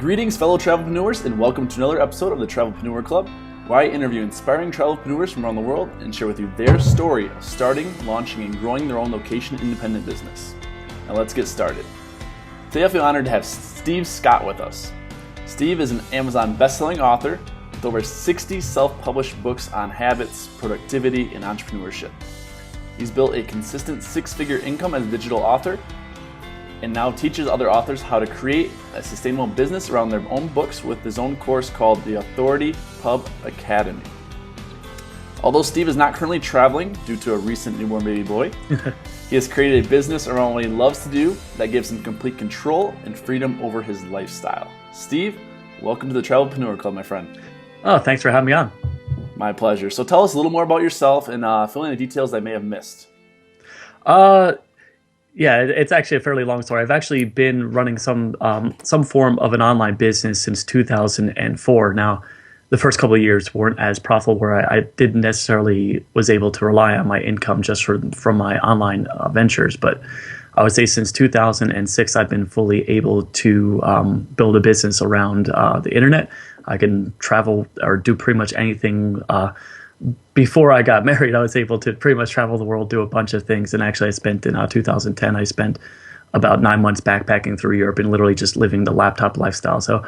Greetings, fellow Travelpreneurs, and welcome to another episode of the Travelpreneur Club, where I interview inspiring Travelpreneurs from around the world and share with you their story of starting, launching, and growing their own location-independent business. Now let's get started. Today I feel honored to have Steve Scott with us. Steve is an Amazon bestselling author with over 60 self-published books on habits, productivity, and entrepreneurship. He's built a consistent six-figure income as a digital author and now teaches other authors how to create a sustainable business around their own books with his own course called the Authority.pub Academy. Although Steve is not currently traveling due to a recent newborn baby boy, he has created a business around what he loves to do that gives him complete control and freedom over his lifestyle. Steve, welcome to the Travelpreneur Club, my friend. Oh, thanks for having me on. My pleasure. So tell us a little more about yourself and fill in the details I may have missed. Yeah, it's actually a fairly long story. I've actually been running some form of an online business since 2004. Now, the first couple of years weren't as profitable, where I didn't necessarily was able to rely on my income just from my online ventures. But I would say since 2006, I've been fully able to build a business around the internet. I can travel or do pretty much anything. Before I got married, I was able to pretty much travel the world, do a bunch of things. And actually, I spent in 2010, I spent about 9 months backpacking through Europe and literally just living the laptop lifestyle. So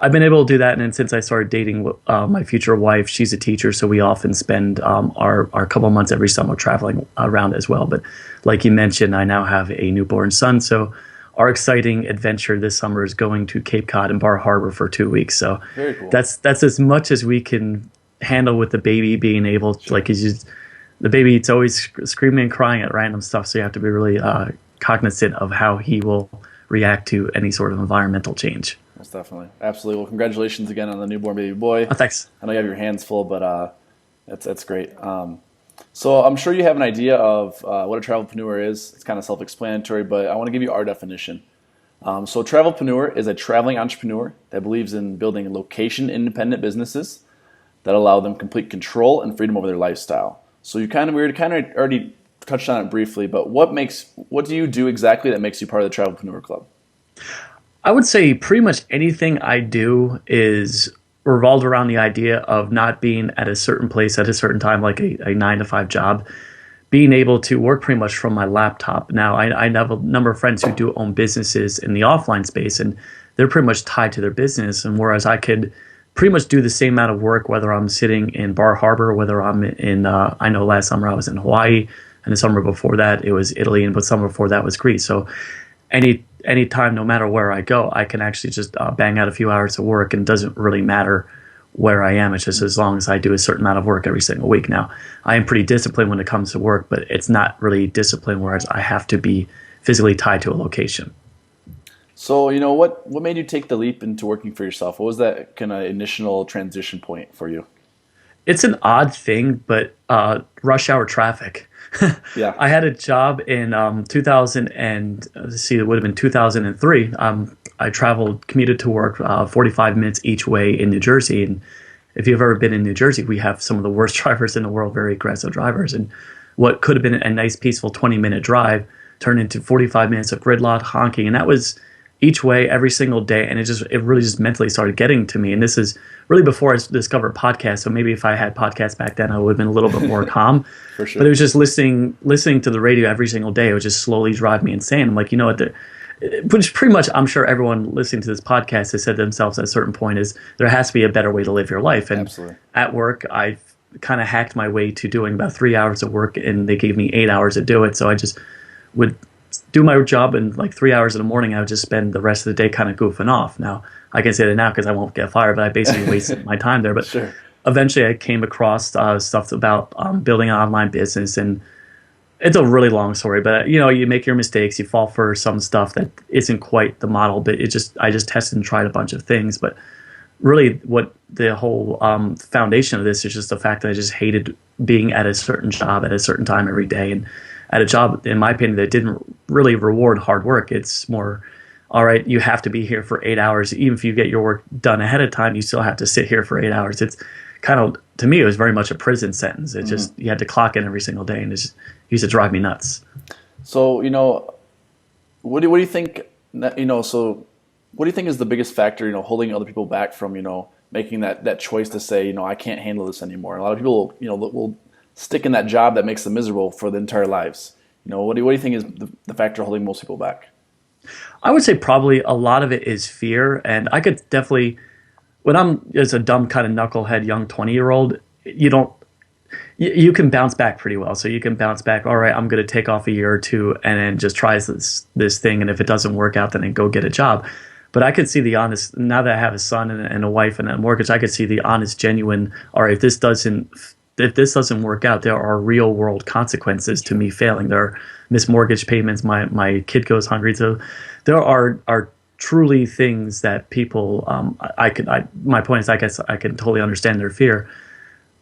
I've been able to do that. And then since I started dating my future wife, she's a teacher. So we often spend our couple of months every summer traveling around as well. But like you mentioned, I now have a newborn son. So our exciting adventure this summer is going to Cape Cod and Bar Harbor for 2 weeks. So Very cool. That's as much as we can handle with the baby being able to, like, the baby, it's always screaming and crying at random stuff, so you have to be really cognizant of how he will react to any sort of environmental change. Most definitely. Absolutely. Well, congratulations again on the newborn baby boy. Oh, thanks. I know you have your hands full, but that's great. So I'm sure you have an idea of what a travelpreneur is. It's kind of self-explanatory, but I want to give you our definition. So a travelpreneur is a traveling entrepreneur that believes in building location-independent businesses that allow them complete control and freedom over their lifestyle. So we already touched on it briefly, but what do you do exactly that makes you part of the Travelpreneur Club? I would say pretty much anything I do is revolved around the idea of not being at a certain place at a certain time, like a 9-to-5 job, being able to work pretty much from my laptop. Now, I have a number of friends who do own businesses in the offline space, and they're pretty much tied to their business, and whereas I could pretty much do the same amount of work, whether I'm sitting in Bar Harbor, whether I'm in, I know last summer I was in Hawaii, and the summer before that it was Italy, and the summer before that was Greece. So any time, no matter where I go, I can actually just bang out a few hours of work, and it doesn't really matter where I am. It's just as long as I do a certain amount of work every single week. Now, I am pretty disciplined when it comes to work, but it's not really discipline, whereas I have to be physically tied to a location. So, what made you take the leap into working for yourself? What was that kind of initial transition point for you? It's an odd thing, but rush hour traffic. Yeah. I had a job in 2000 and it would have been 2003. I commuted to work 45 minutes each way in New Jersey. And if you've ever been in New Jersey, we have some of the worst drivers in the world, very aggressive drivers. And what could have been a nice, peaceful 20-minute drive turned into 45 minutes of gridlock, honking. And that was each way every single day, and it really just mentally started getting to me. And this is really before I discovered podcasts, so maybe if I had podcasts back then I would have been a little bit more calm. For sure. But it was just listening to the radio every single day. It would just slowly drive me insane. I'm like, which pretty much I'm sure everyone listening to this podcast has said to themselves at a certain point is there has to be a better way to live your life. And Absolutely. At work, I kind of hacked my way to doing about 3 hours of work, and they gave me 8 hours to do it. So I just would do my job, and like 3 hours in the morning, I would just spend the rest of the day kind of goofing off. Now, I can say that now because I won't get fired, but I basically wasted my time there. But Sure. Eventually I came across stuff about building an online business, and it's a really long story, but you make your mistakes, you fall for some stuff that isn't quite the model, but I just tested and tried a bunch of things. But really what the whole foundation of this is just the fact that I just hated being at a certain job at a certain time every day, and at a job, in my opinion, that didn't really reward hard work. It's more, all right, you have to be here for 8 hours. Even if you get your work done ahead of time, you still have to sit here for 8 hours. It's kind of, to me, it was very much a prison sentence. It just, you had to clock in every single day, and it used to drive me nuts. So, what do you think, so What do you think is the biggest factor, holding other people back from, making that choice to say, I can't handle this anymore? A lot of people, will stick in that job that makes them miserable for the entire lives. What do you think is the factor holding most people back? I would say probably a lot of it is fear. And I could definitely, when I'm as a dumb kind of knucklehead young 20-year-old, you can bounce back pretty well. So you can bounce back, all right, I'm going to take off a year or two and then just try this thing. And if it doesn't work out, then I go get a job. But I could see the honest, now that I have a son and a wife and a mortgage, I could see the honest, genuine, all right, if this doesn't work out, there are real world consequences to me failing. There are missed mortgage payments, my kid goes hungry. So there are truly things that people, my point is, I guess I can totally understand their fear.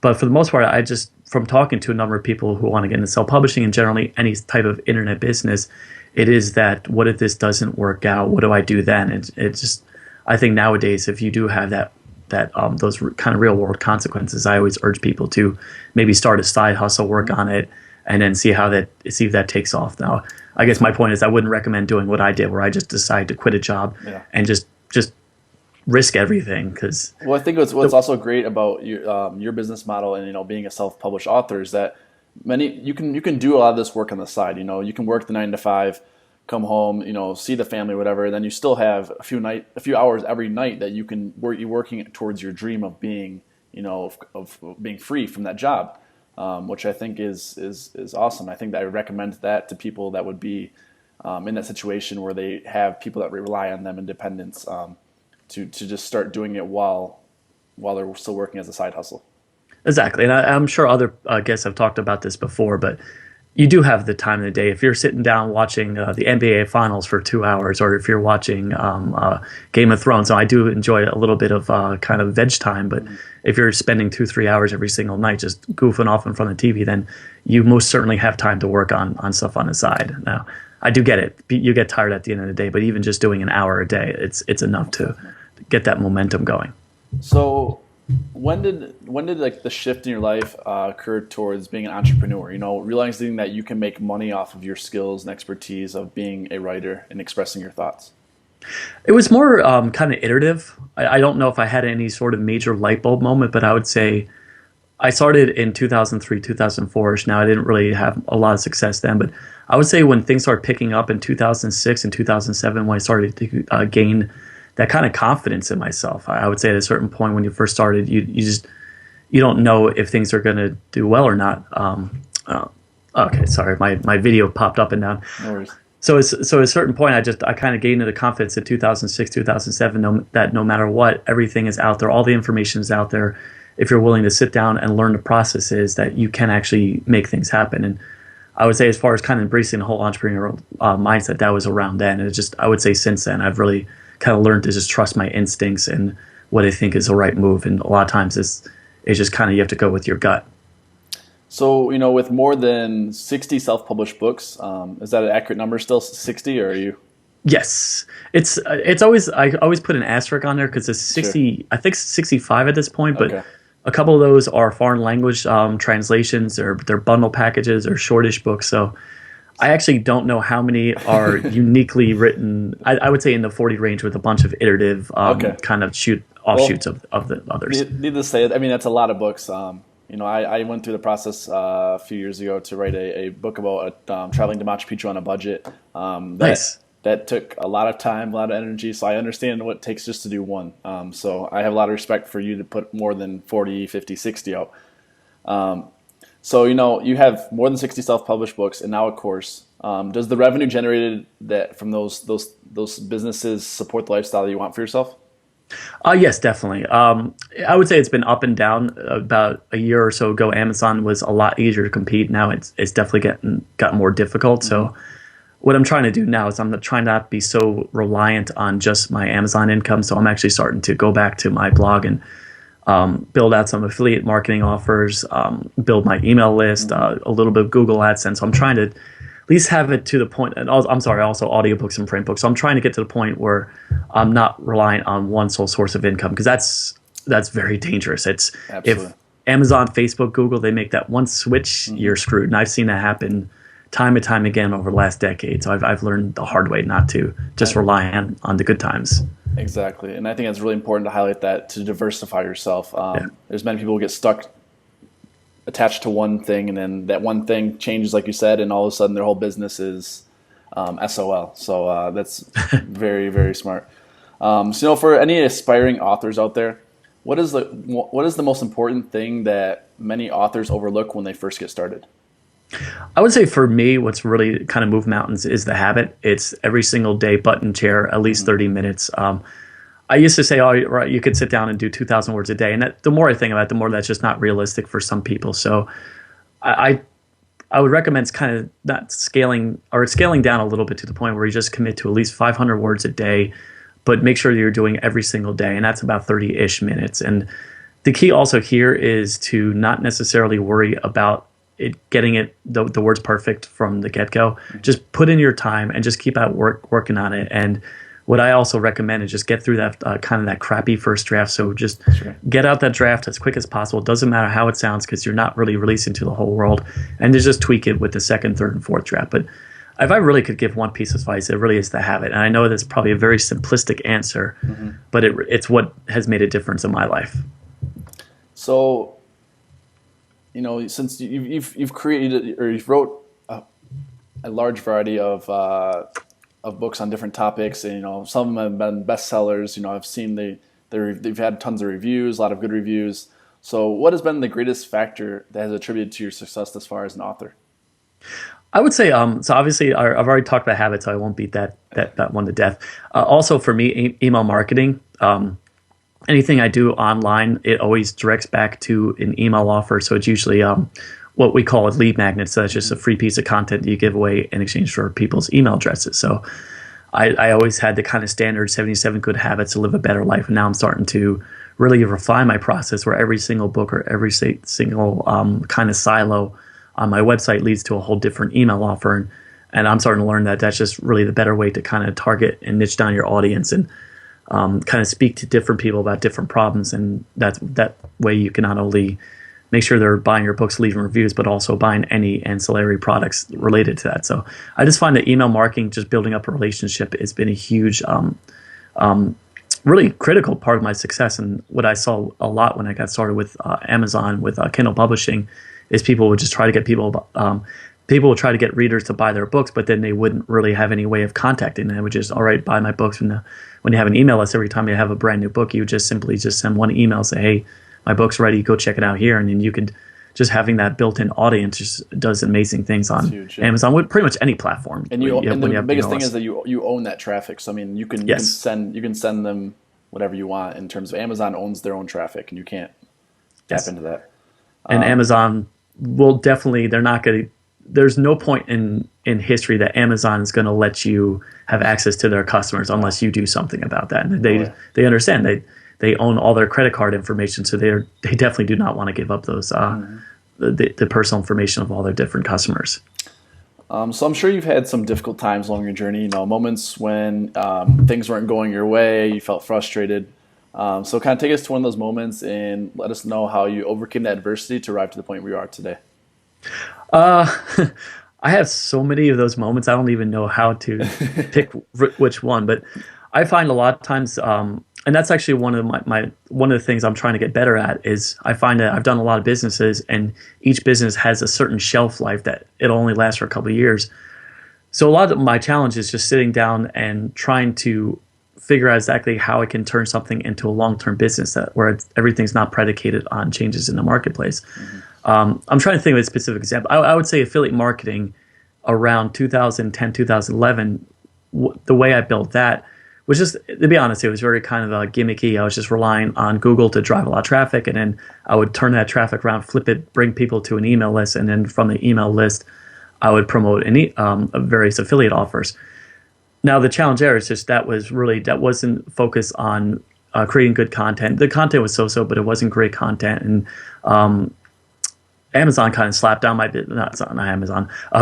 But for the most part, from talking to a number of people who want to get into self-publishing and generally any type of internet business, it is that, what if this doesn't work out? What do I do then? It's just, I think nowadays, if you do have those kind of real world consequences, I always urge people to maybe start a side hustle, work on it, and then see if that takes off. Now, I guess my point is, I wouldn't recommend doing what I did, where I just decided to quit a job and just risk everything. Because I think what's also great about your business model and being a self-published author is that you can do a lot of this work on the side. You can work the 9 to 5, come home, see the family, whatever. Then you still have a few hours every night that you're working towards your dream of being, of being free from that job, which I think is awesome. I think that I would recommend that to people that would be in that situation where they have people that rely on them, independents, to just start doing it while they're still working as a side hustle. Exactly. And I'm sure other guests have talked about this before, but you do have the time of the day. If you're sitting down watching the NBA Finals for 2 hours, or if you're watching Game of Thrones, so I do enjoy a little bit of kind of veg time, but if you're spending 2-3 hours every single night just goofing off in front of the TV, then you most certainly have time to work on stuff on the side. Now, I do get it. You get tired at the end of the day, but even just doing an hour a day, it's enough to get that momentum going. So when did like the shift in your life occur towards being an entrepreneur? Realizing that you can make money off of your skills and expertise of being a writer and expressing your thoughts. It was more kind of iterative. I don't know if I had any sort of major light bulb moment, but I would say I started in 2003, 2004. Now, I didn't really have a lot of success then, but I would say when things started picking up in 2006 and 2007, when I started to gain that kind of confidence in myself. I would say at a certain point when you first started, you don't know if things are going to do well or not. Okay, sorry, my video popped up and down. No worries. So at a certain point, I kind of gained the confidence in 2006, 2007, that no matter what, everything is out there. All the information is out there. If you're willing to sit down and learn the processes, that you can actually make things happen. And I would say, as far as kind of embracing the whole entrepreneurial mindset, that was around then. And I would say since then, I've really kind of learned to just trust my instincts and what I think is the right move. And a lot of times it's just kind of, you have to go with your gut. So, with more than 60 self-published books, is that an accurate number still, 60, or are you? Yes. It's always, I always put an asterisk on there because it's 60, sure. I think 65 at this point, but okay. A couple of those are foreign language translations, or they're bundle packages or shortish books. So I actually don't know how many are uniquely written. I would say in the 40 range, with a bunch of iterative kind of offshoots of the others. Needless to say, that's a lot of books. I went through the process a few years ago to write a book about traveling to Machu Picchu on a budget. Nice. That took a lot of time, a lot of energy, so I understand what it takes just to do one. So I have a lot of respect for you to put more than 40, 50, 60 out. So, you have more than 60 self-published books and now a course. Does the revenue generated from those businesses support the lifestyle that you want for yourself? Yes, definitely. I would say it's been up and down. About a year or so ago, Amazon was a lot easier to compete. Now it's definitely gotten more difficult. Mm-hmm. So what I'm trying to do now is I'm trying not to be so reliant on just my Amazon income. So I'm actually starting to go back to my blog and build out some affiliate marketing offers, build my email list, a little bit of Google AdSense. So I'm trying to at least have it to the point, and also audiobooks and print books. So I'm trying to get to the point where I'm not reliant on one sole source of income, because that's very dangerous. Absolutely. If Amazon, Facebook, Google, they make that one switch, you're screwed. And I've seen that happen time and time again over the last decade. So I've learned the hard way not to just rely on the good times. Exactly. And I think it's really important to highlight that, to diversify yourself. There's many people who get stuck attached to one thing, and then that one thing changes, like you said, and all of a sudden their whole business is SOL. So that's very, very smart. So for any aspiring authors out there, what is the most important thing that many authors overlook when they first get started? I would say for me, what's really kind of moved mountains is the habit. It's every single day, butt in chair, at least 30 minutes. I used to say, oh, right, you could sit down and do 2,000 words a day. And the more I think about it, the more that's just not realistic for some people. So I would recommend kind of not scaling down a little bit to the point where you just commit to at least 500 words a day, but make sure you're doing every single day. And that's about 30-ish minutes. And the key also here is to not necessarily worry about getting the words perfect from the get-go. Just put in your time and just keep out working on it. And what I also recommend is just get through that kind of that crappy first draft. So just get out that draft as quick as possible. It doesn't matter how it sounds because you're not really releasing to the whole world. And just tweak it with the second, third, and fourth draft. But if I really could give one piece of advice, it really is the habit. And I know that's probably a very simplistic answer, but it's what has made a difference in my life. So, since you've created, or you've wrote a large variety of books on different topics, and some of them have been bestsellers. I've seen they've had tons of reviews, a lot of good reviews. So what has been the greatest factor that has attributed to your success thus far as an author? I would say, so obviously I've already talked about habits, so I won't beat that one to death. Also for me, email marketing, anything I do online, it always directs back to an email offer. So it's usually what we call a lead magnet. So that's just a free piece of content that you give away in exchange for people's email addresses. So I always had the kind of standard 77 good habits to live a better life. And now I'm starting to really refine my process where every single book or every single kind of silo on my website leads to a whole different email offer. And I'm starting to learn that that's just really the better way to kind of target and niche down your audience and kind of speak to different people about different problems. And that way you can not only make sure they're buying your books, leaving reviews, but also buying any ancillary products related to that. So I just find that email marketing, just building up a relationship, has been a huge, really critical part of my success. And what I saw a lot when I got started with Amazon, with Kindle publishing, is people would just try to get people would try to get readers to buy their books, but then they wouldn't really have any way of contacting them. They would just, all right, buy my books. When you have an email list, every time you have a brand new book, you would just simply just send one email, say, hey, my book's ready, go check it out here. And then you could, just having that built-in audience just does amazing things on Amazon, with pretty much any platform. And the biggest thing is that you own that traffic. So I mean, you can send them whatever you want in terms of Amazon owns their own traffic, and you can't tap into that. And Amazon will definitely, there's no point in history that Amazon is going to let you have access to their customers unless you do something about that. And they understand they own all their credit card information, so they definitely do not want to give up those the personal information of all their different customers. So I'm sure you've had some difficult times along your journey, moments when things weren't going your way, you felt frustrated. So kind of take us to one of those moments and let us know how you overcame that adversity to arrive to the point where you are today. I have so many of those moments. I don't even know how to pick which one, but I find a lot of times, and that's actually one of the things I'm trying to get better at, is I find that I've done a lot of businesses, and each business has a certain shelf life that it only lasts for a couple of years. So a lot of my challenge is just sitting down and trying to figure out exactly how I can turn something into a long-term business where everything's not predicated on changes in the marketplace. I'm trying to think of a specific example. I would say affiliate marketing around 2010, 2011, the way I built that was just, to be honest, it was very kind of gimmicky. I was just relying on Google to drive a lot of traffic, and then I would turn that traffic around, flip it, bring people to an email list, and then from the email list, I would promote various affiliate offers. Now, the challenge there is just that wasn't focused on creating good content. The content was so-so, but it wasn't great content. And Amazon kind of slapped down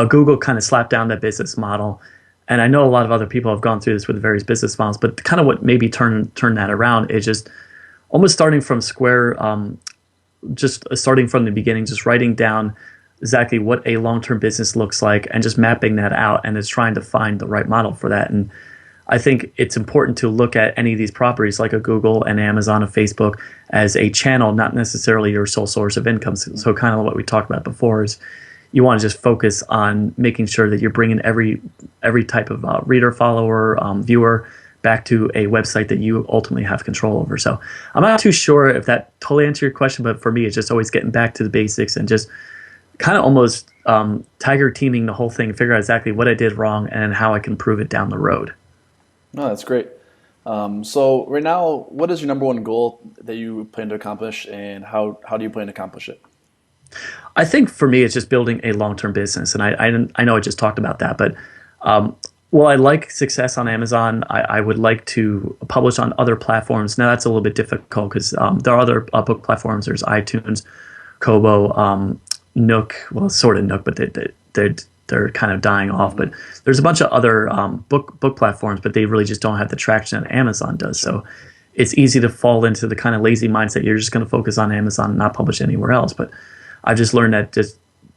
Google kind of slapped down that business model. And I know a lot of other people have gone through this with various business models, but kind of what maybe turn that around is just almost starting from square, just starting from the beginning, just writing down exactly what a long-term business looks like and just mapping that out, and it's trying to find the right model for that. And I think it's important to look at any of these properties like a Google and Amazon and Facebook as a channel, not necessarily your sole source of income. So kind of what we talked about before is you want to just focus on making sure that you're bringing every type of reader, follower, viewer back to a website that you ultimately have control over. So I'm not too sure if that totally answered your question, but for me, it's just always getting back to the basics and just kind of almost tiger teaming the whole thing, figure out exactly what I did wrong and how I can prove it down the road. No, that's great. So right now, what is your number one goal that you plan to accomplish, and how do you plan to accomplish it? I think for me, it's just building a long-term business. And I know I just talked about that, but while I like success on Amazon, I would like to publish on other platforms. Now, that's a little bit difficult because there are other book platforms. There's iTunes, Kobo, Nook, well, sort of Nook, but they're kind of dying off. But there's a bunch of other book platforms, but they really just don't have the traction that Amazon does. So it's easy to fall into the kind of lazy mindset. You're just going to focus on Amazon and not publish anywhere else. But I've just learned that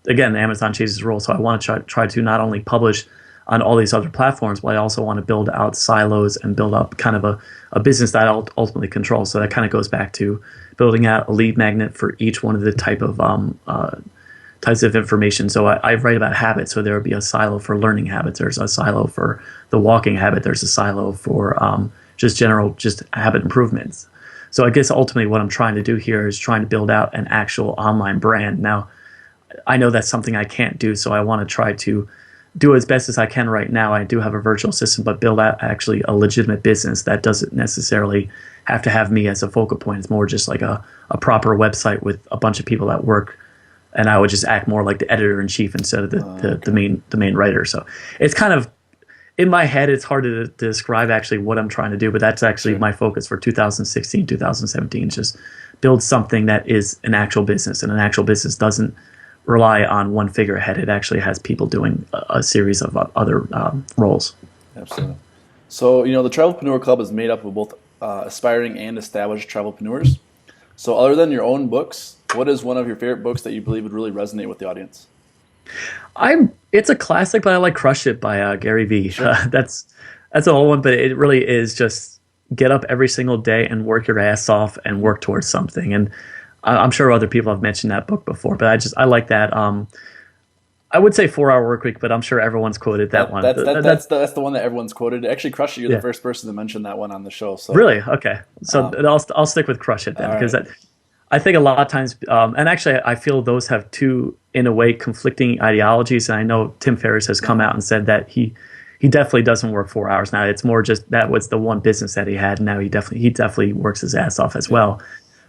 again, Amazon changes the rules. So I want to try to not only publish on all these other platforms, but I also want to build out silos and build up kind of a business that I'll ultimately control. So that kind of goes back to building out a lead magnet for each one of the types of information. So I write about habits. So there would be a silo for learning habits. There's a silo for the walking habit. There's a silo for just habit improvements. So I guess ultimately what I'm trying to do here is trying to build out an actual online brand. Now, I know that's something I can't do, so I want to try to do as best as I can right now. I do have a virtual assistant, but build out actually a legitimate business that doesn't necessarily have to have me as a focal point. It's more just like a proper website with a bunch of people that work, and I would just act more like the editor-in-chief instead of the main writer. So it's kind of, in my head, it's hard to describe actually what I'm trying to do, but that's actually my focus for 2016, 2017, is just build something that is an actual business, and an actual business doesn't rely on one figurehead. It actually has people doing a series of other roles. Absolutely. So, the Travelpreneur Club is made up of both aspiring and established travelpreneurs. So other than your own books, what is one of your favorite books that you believe would really resonate with the audience? It's a classic, but I like Crush It by Gary Vee. Sure. That's an old one, but it really is just get up every single day and work your ass off and work towards something. And I'm sure other people have mentioned that book before, but I like that. I would say 4 Hour Workweek, but I'm sure everyone's quoted that one. That's the one that everyone's quoted. Actually, Crush It, you're the first person to mention that one on the show. So really, okay. So I'll stick with Crush It then, because I think a lot of times, and actually I feel those have two, in a way, conflicting ideologies. And I know Tim Ferriss has come out and said that he definitely doesn't work 4 hours now. It's more just that was the one business that he had. And now he definitely works his ass off as well.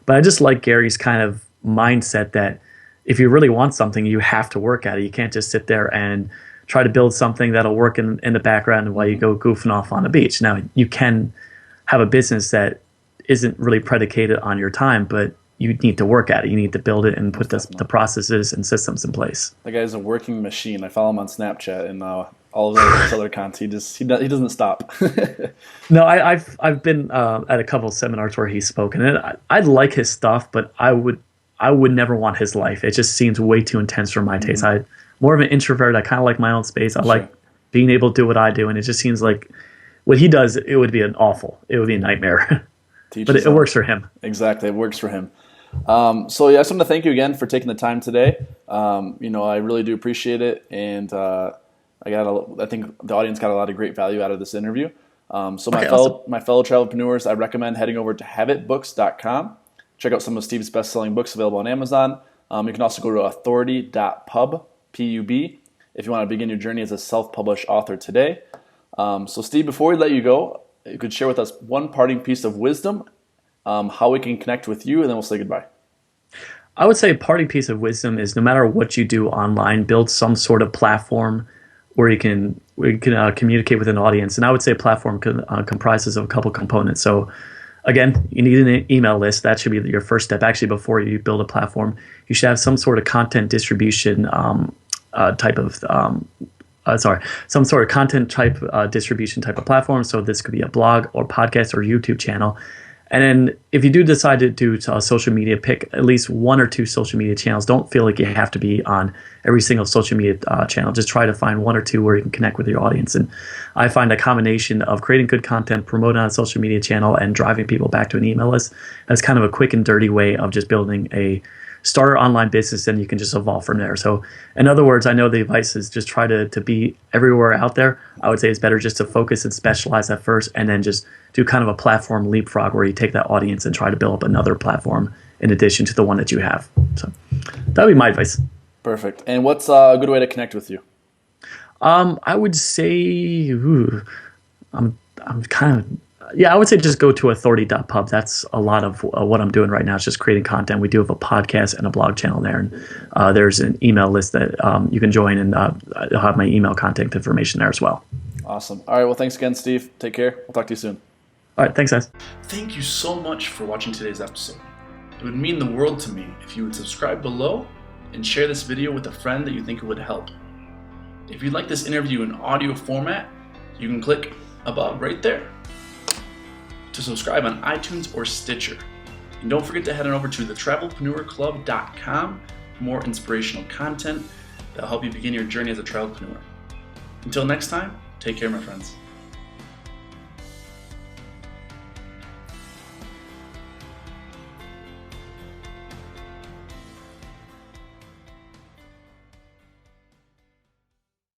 But I just like Gary's kind of mindset that if you really want something, you have to work at it. You can't just sit there and try to build something that'll work in the background while you go goofing off on a beach. Now, you can have a business that isn't really predicated on your time, but you need to work at it. You need to build it and put the processes and systems in place. The guy's a working machine. I follow him on Snapchat and all of his other content. He doesn't stop. No, I've been at a couple of seminars where he's spoken, and I like his stuff, but I would never want his life. It just seems way too intense for my taste. I'm more of an introvert. I kind of like my own space. I like being able to do what I do, and it just seems like what he does, it would be a nightmare. But it works for him. Exactly, it works for him. So I just want to thank you again for taking the time today. I really do appreciate it, and I think the audience got a lot of great value out of this interview. My fellow travelpreneurs, I recommend heading over to habitbooks.com. Check out some of Steve's best-selling books available on Amazon. You can also go to authority.pub, P-U-B, if you want to begin your journey as a self-published author today. So Steve, before we let you go, you could share with us one parting piece of wisdom, how we can connect with you, and then we'll say goodbye. I would say a parting piece of wisdom is no matter what you do online, build some sort of platform where you can communicate with an audience. And I would say a platform comprises of a couple components. So again, you need an email list. That should be your first step. Actually, before you build a platform, you should have some sort of content distribution some sort of content type distribution type of platform. So this could be a blog or podcast or YouTube channel. And then if you do decide to do social media, pick at least one or two social media channels. Don't feel like you have to be on every single social media channel. Just try to find one or two where you can connect with your audience. And I find a combination of creating good content, promoting on a social media channel, and driving people back to an email list as kind of a quick and dirty way of just building a starter online business, and you can just evolve from there. So in other words, I know the advice is just try to be everywhere out there. I would say it's better just to focus and specialize at first, and then just do kind of a platform leapfrog where you take that audience and try to build up another platform in addition to the one that you have. So that would be my advice. Perfect. And what's a good way to connect with you? I would say, I'm kind of, I would say just go to authority.pub. That's a lot of what I'm doing right now. It's just creating content. We do have a podcast and a blog channel there. And there's an email list that you can join, and I'll have my email contact information there as well. Awesome. All right. Well, thanks again, Steve. Take care. We'll talk to you soon. All right. Thanks, guys. Thank you so much for watching today's episode. It would mean the world to me if you would subscribe below and share this video with a friend that you think it would help. If you'd like this interview in audio format, you can click above right there to subscribe on iTunes or Stitcher. And don't forget to head on over to thetravelpreneurclub.com for more inspirational content that'll help you begin your journey as a travelpreneur. Until next time, take care, my friends.